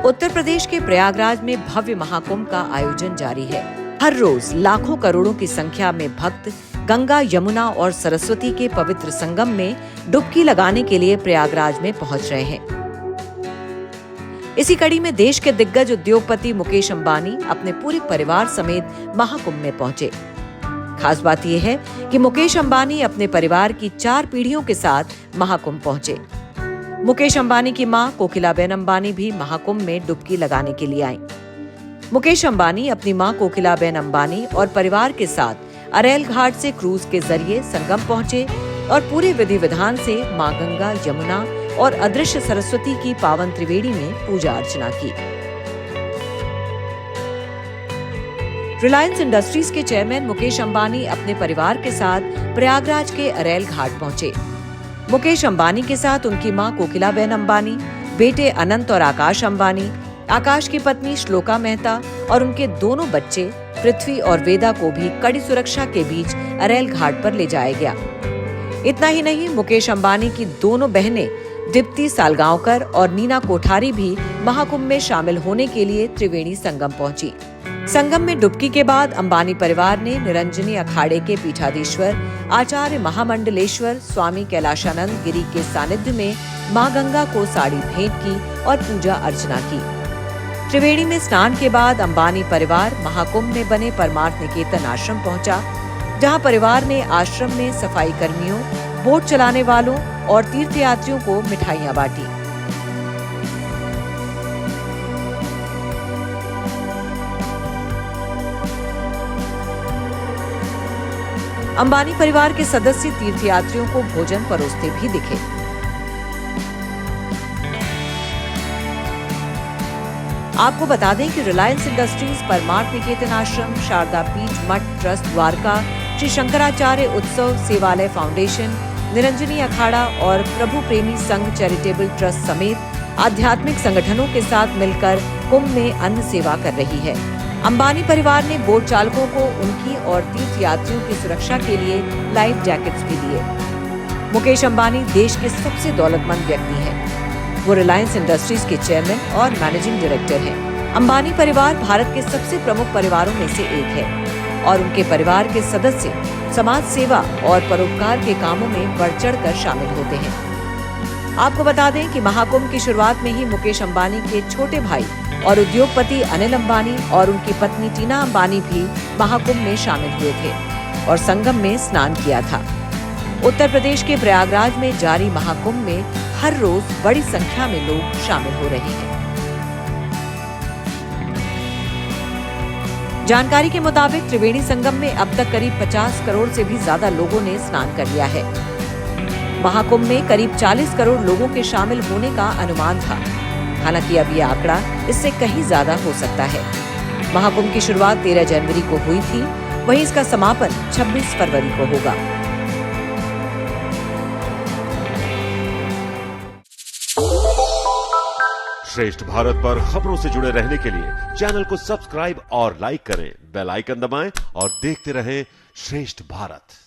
उत्तर प्रदेश के प्रयागराज में भव्य महाकुंभ का आयोजन जारी है। हर रोज लाखों करोड़ों की संख्या में भक्त गंगा, यमुना और सरस्वती के पवित्र संगम में डुबकी लगाने के लिए प्रयागराज में पहुंच रहे हैं। इसी कड़ी में देश के दिग्गज उद्योगपति मुकेश अंबानी अपने पूरे परिवार समेत महाकुंभ में पहुंचे। खास बात यह है कि मुकेश अंबानी अपने परिवार की 4 पीढ़ियों के साथ महाकुंभ पहुंचे। मुकेश अंबानी की मां कोकिलाबेन अंबानी भी महाकुंभ में डुबकी लगाने के लिए आईं। मुकेश अंबानी अपनी मां कोकिलाबेन अंबानी और परिवार के साथ अरेल घाट से क्रूज के जरिए संगम पहुंचे और पूरे विधि विधान से मां गंगा, यमुना और अदृश्य सरस्वती की पावन त्रिवेणी में पूजा अर्चना की। रिलायंस इंडस्ट्रीज के चेयरमैन मुकेश अंबानी अपने परिवार के साथ प्रयागराज के अरेल घाट पहुंचे। मुकेश अंबानी के साथ उनकी मां कोकिलाबेन अंबानी, बेटे अनंत और आकाश अंबानी, आकाश की पत्नी श्लोका मेहता और उनके दोनों बच्चे पृथ्वी और वेदा को भी कड़ी सुरक्षा के बीच अरेल घाट पर ले जाया गया। इतना ही नहीं, मुकेश अंबानी की दोनों बहनें दीप्ति सालगांवकर और नीना कोठारी भी महाकुंभ में शामिल होने के लिए त्रिवेणी संगम पहुंची। संगम में डुबकी के बाद अंबानी परिवार ने निरंजनी अखाड़े के पीठाधीश्वर आचार्य महामंडलेश्वर स्वामी कैलाशानंद गिरी के सानिध्य में मां गंगा को साड़ी भेंट की और पूजा अर्चना की। त्रिवेणी में स्नान के बाद अंबानी परिवार महाकुंभ में बने परमार्थ निकेतन आश्रम पहुंचा, जहां परिवार ने आश्रम में सफाई कर्मियों, बोट चलाने वालों और तीर्थयात्रियों को मिठाइयां बांटी। अंबानी परिवार के सदस्य तीर्थयात्रियों को भोजन परोसते भी दिखे। आपको बता दें कि रिलायंस इंडस्ट्रीज, परमार्थ निकेतन आश्रम, शारदा पीठ मठ ट्रस्ट द्वारका, श्री शंकराचार्य उत्सव सेवालय फाउंडेशन, निरंजनी अखाड़ा और प्रभु प्रेमी संघ चैरिटेबल ट्रस्ट समेत आध्यात्मिक संगठनों के साथ मिलकर कुंभ में अन्न सेवा कर रही है। अंबानी परिवार ने बोट चालकों को उनकी और तीर्थयात्रियों की सुरक्षा के लिए लाइफ जैकेट्स भी दिए। मुकेश अंबानी देश के सबसे दौलतमंद व्यक्ति हैं। वो रिलायंस इंडस्ट्रीज के चेयरमैन और मैनेजिंग डायरेक्टर हैं। अंबानी परिवार भारत के सबसे प्रमुख परिवारों में से एक है और उनके परिवार के सदस्य समाज सेवा और परोपकार के कामों में बढ़ चढ़कर शामिल होते हैं। आपको बता दें कि महाकुंभ की शुरुआत में ही मुकेश अंबानी के छोटे भाई और उद्योगपति अनिल अंबानी और उनकी पत्नी टीना अंबानी भी महाकुंभ में शामिल हुए थे और संगम में स्नान किया था। उत्तर प्रदेश के प्रयागराज में जारी महाकुंभ में हर रोज बड़ी संख्या में लोग शामिल हो रहे हैं। जानकारी के मुताबिक त्रिवेणी संगम में अब तक करीब 50 करोड़ से भी ज्यादा लोगों ने स्नान कर लिया है। महाकुंभ में करीब 40 करोड़ लोगों के शामिल होने का अनुमान था। हालांकि अब यह आंकड़ा इससे कहीं ज्यादा हो सकता है। महाकुंभ की शुरुआत 13 जनवरी को हुई थी, वहीं इसका समापन 26 फरवरी को होगा। श्रेष्ठ भारत पर खबरों से जुड़े रहने के लिए चैनल को सब्सक्राइब और लाइक करें, बेल आइकन दबाएं और देखते रहें श्रेष्ठ भारत।